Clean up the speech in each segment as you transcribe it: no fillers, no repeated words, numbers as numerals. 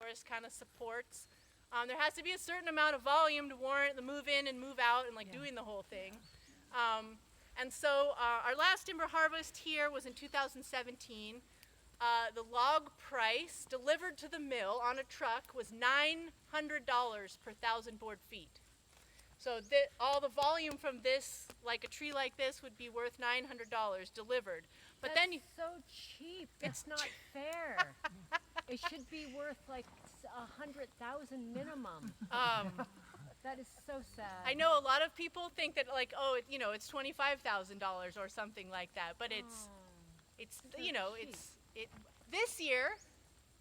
forest kind of supports. There has to be a certain amount of volume to warrant the move in and move out and like doing the whole thing. And so our last timber harvest here was in 2017. The log price delivered to the mill on a truck was $900 per 1,000 board feet. So all the volume from this, like a tree like this, would be worth $900 delivered. But That's then you, so cheap. It's not fair. It should be worth like 100,000 minimum. That is so sad. I know a lot of people think that like, oh, it's $25,000 or something like that. But it's cheap. this year,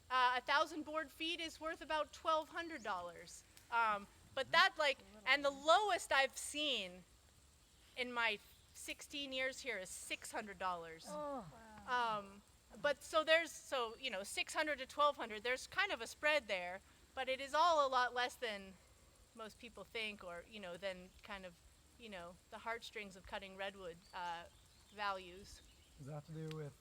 1,000 board feet is worth about $1,200. But that and the lowest I've seen in my 16 years here is $600. Oh, But so there's 600 to 1,200. There's kind of a spread there, but it is all a lot less than most people think, or than kind of the heartstrings of cutting redwood values. Does that have to do with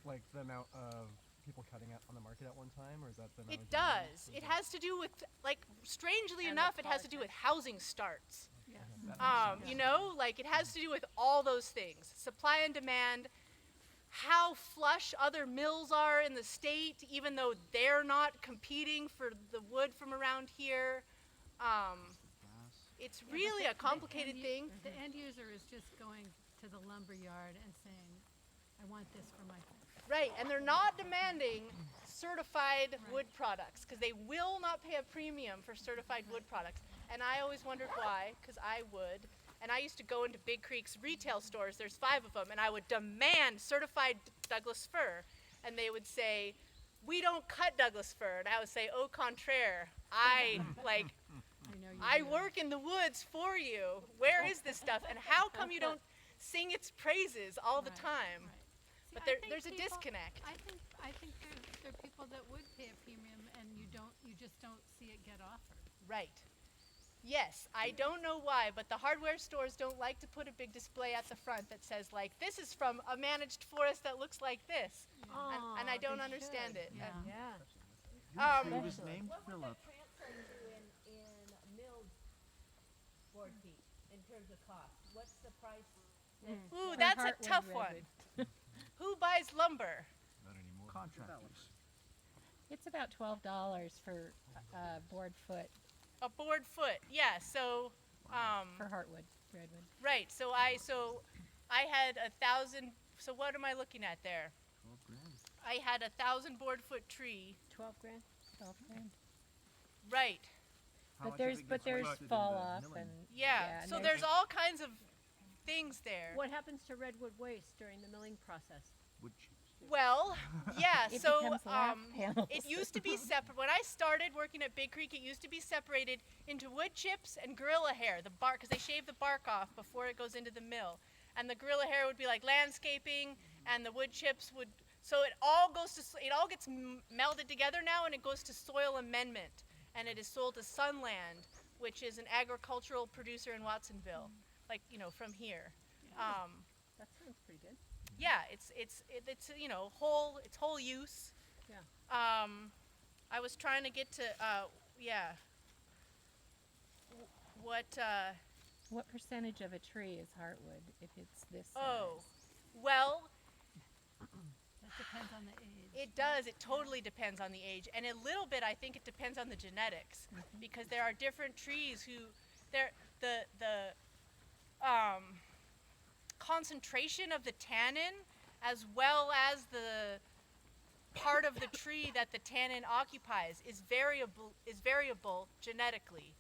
like the amount of people cutting it on the market at one time, or is that the amount It of does. It has to do with strangely And enough, the it has to do with housing starts. yes. It has to do with all those things: supply and demand, how flush other mills are in the state, even though they're not competing for the wood from around here. It's really a complicated thing. The end user is just going to the lumber yard and saying, I want this for my thing. Right, and they're not demanding certified wood products because they will not pay a premium for certified wood products. And I always wondered why, because I would. And I used to go into Big Creek's retail stores, there's 5 of them, and I would demand certified Douglas fir. And they would say, we don't cut Douglas fir. And I would say, au contraire, I know you I do. work in the woods for you. Where is this stuff? And how come you don't sing its praises all the Right, time? right. See, But I think there's a people- disconnect. I think there are people that would pay a premium and you just don't see it get offered. Right. Yes, I don't know why, but the hardware stores don't like to put a big display at the front that says like, this is from a managed forest that looks like this. And I don't they understand should. it. Yeah. Yeah. He was Especially. named What would Philip. that translate to in milled board feet in terms of cost? What's the price? Ooh, that's a Heartwood tough redwood. one. Who buys lumber? Not anymore. Contractors. It's about $12 for board foot A board foot. Yeah, so for heartwood redwood. right. So I had 1,000. So what am I looking at there? 12 grand. I had 1,000 board foot tree. 12 grand? 12 grand. Right. How But much of there's it gets wasted in fall the off milling? and Yeah. and So there's all kinds of things there. What happens to redwood waste during the milling process? Wood chips. Well, yeah. It so becomes lap panels. it used to be separate. When I started working at Big Creek, it used to be separated into wood chips and gorilla hair, the bark, because they shave the bark off before it goes into the mill. And the gorilla hair would be like landscaping, and the wood chips would. So it all goes to. It all gets melded together now, and it goes to soil amendment, and it is sold to Sunland, which is an agricultural producer in Watsonville, like from here. That sounds pretty good. Yeah, it's whole use. Yeah. I was trying to get to What percentage of a tree is heartwood if it's this size? oh, well, That depends on the age. it does. It totally depends on the age, and a little bit I think it depends on the genetics, because there are different trees who the concentration of the tannin as well as the part of the tree that the tannin occupies is variable genetically,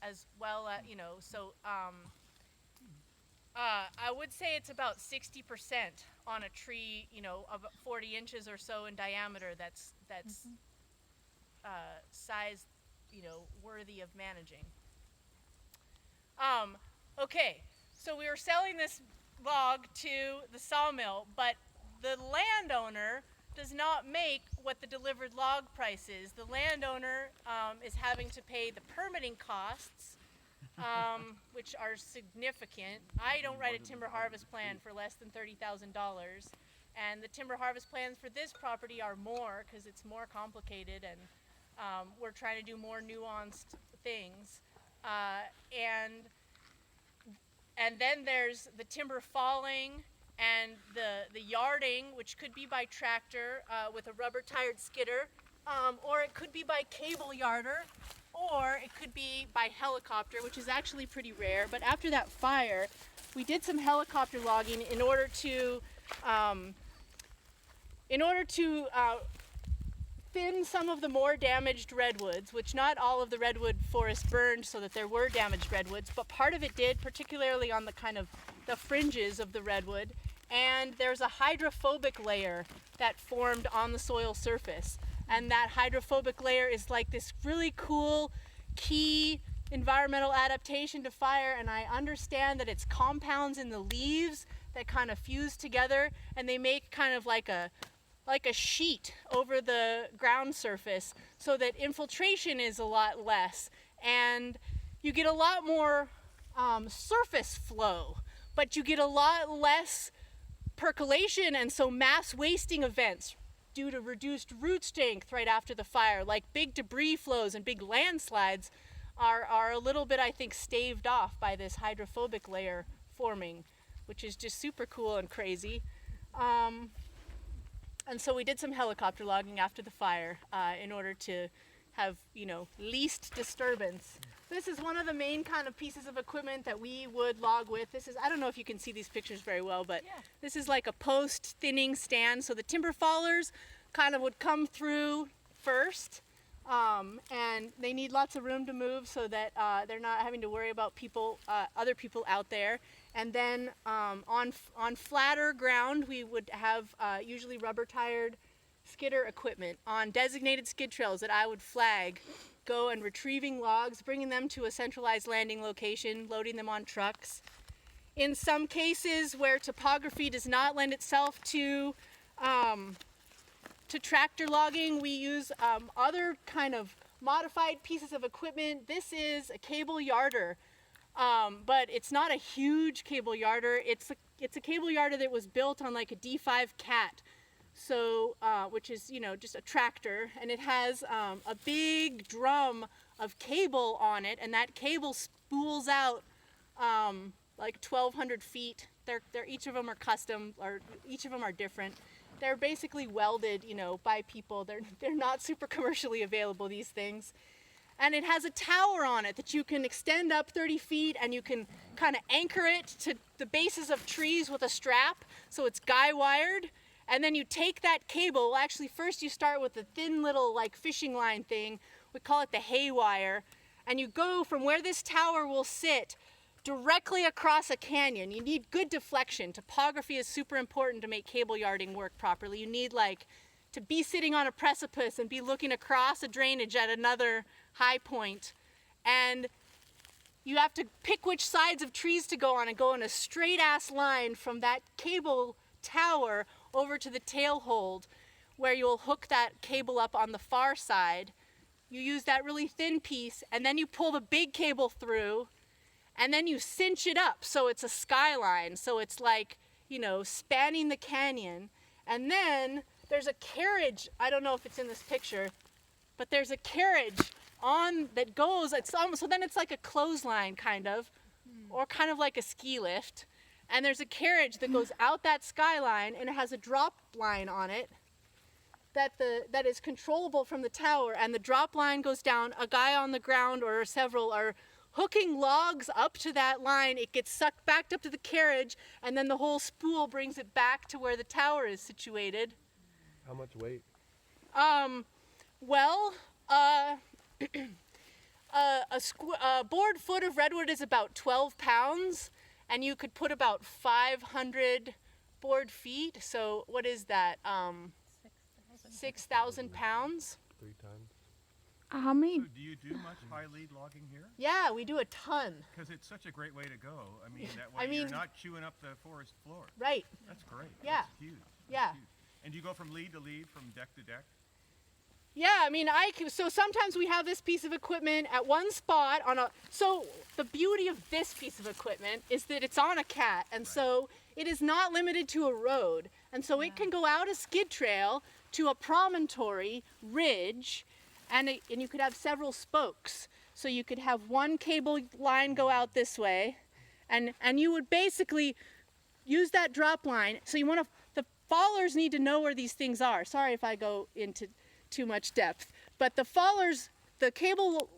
as well as I would say it's about 60% on a tree of 40 inches or so in diameter that's size worthy of managing. Okay, so we were selling this log to the sawmill, but the landowner does not make what the delivered log price is. The landowner is having to pay the permitting costs, which are significant. I don't write a timber harvest plan for less than $30,000, and the timber harvest plans for this property are more because it's more complicated, and We're trying to do more nuanced things. And then there's the timber falling and the yarding, which could be by tractor with a rubber-tired skidder, or it could be by cable yarder, or it could be by helicopter, which is actually pretty rare. But after that fire, we did some helicopter logging in order to thin some of the more damaged redwoods, which not all of the redwood forest burned so that there were damaged redwoods, but part of it did, particularly on the kind of the fringes of the redwood. And there's a hydrophobic layer that formed on the soil surface. And that hydrophobic layer is like this really cool key environmental adaptation to fire. And I understand that it's compounds in the leaves that kind of fuse together, and they make kind of like a sheet over the ground surface so that infiltration is a lot less, and you get a lot more surface flow, but you get a lot less percolation, and so mass wasting events due to reduced root strength right after the fire, like big debris flows and big landslides, are a little bit, I think, staved off by this hydrophobic layer forming, which is just super cool and crazy. And so we did some helicopter logging after the fire in order to have, least disturbance. This is one of the main kind of pieces of equipment that we would log with. This is, I don't know if you can see these pictures very well, but this is like a post thinning stand. So the timber fallers kind of would come through first, and they need lots of room to move so that they're not having to worry about other people out there. And then on flatter ground, we would have usually rubber-tired skidder equipment on designated skid trails that I would flag, go and retrieving logs, bringing them to a centralized landing location, loading them on trucks. In some cases where topography does not lend itself to tractor logging, we use other kind of modified pieces of equipment. This is a cable yarder. But it's not a huge cable yarder. It's a cable yarder that was built on like a D5 Cat, so which is just a tractor, and it has a big drum of cable on it, and that cable spools out like 1,200 feet. They're each of them are custom, or each of them are different. They're basically welded, by people. They're not super commercially available, these things. And it has a tower on it that you can extend up 30 feet, and you can kind of anchor it to the bases of trees with a strap, so it's guy wired. And then you take that cable, well, actually first you start with a thin little like fishing line thing, we call it the hay wire, and you go from where this tower will sit directly across a canyon. You need good deflection. Topography is super important to make cable yarding work properly. You need to be sitting on a precipice and be looking across a drainage at another high point, and you have to pick which sides of trees to go on and go in a straight ass line from that cable tower over to the tail hold, where you'll hook that cable up on the far side. You use that really thin piece, and then you pull the big cable through, and then you cinch it up so it's a skyline, so it's like spanning the canyon. And then there's a carriage, I don't know if it's in this picture, but there's a carriage on that goes, it's almost, so then it's like a clothesline kind of, or kind of like a ski lift, and there's a carriage that goes out that skyline, and it has a drop line on it that is controllable from the tower, and the drop line goes down. A guy on the ground or several are hooking logs up to that line. It gets sucked back up to the carriage, and then the whole spool brings it back to where the tower is situated. How much weight? A board foot of redwood is about 12 pounds, and you could put about 500 board feet. So what is that? 6,000 pounds. 3 times. How many? So do you do much high lead logging here? Yeah, we do a ton. Because it's such a great way to go. I mean, that way you're not chewing up the forest floor. Right. That's great. Yeah. That's huge. Yeah. That's huge. And do you go from lead to lead, from deck to deck? Yeah, I mean, so sometimes we have this piece of equipment at one spot so the beauty of this piece of equipment is that it's on a cat, and so it is not limited to a road. And so it can go out a skid trail to a promontory ridge, and you could have several spokes. So you could have one cable line go out this way, and you would basically use that drop line. So you want to, the fallers need to know where these things are. Sorry if I go into too much depth, but the fallers, the cable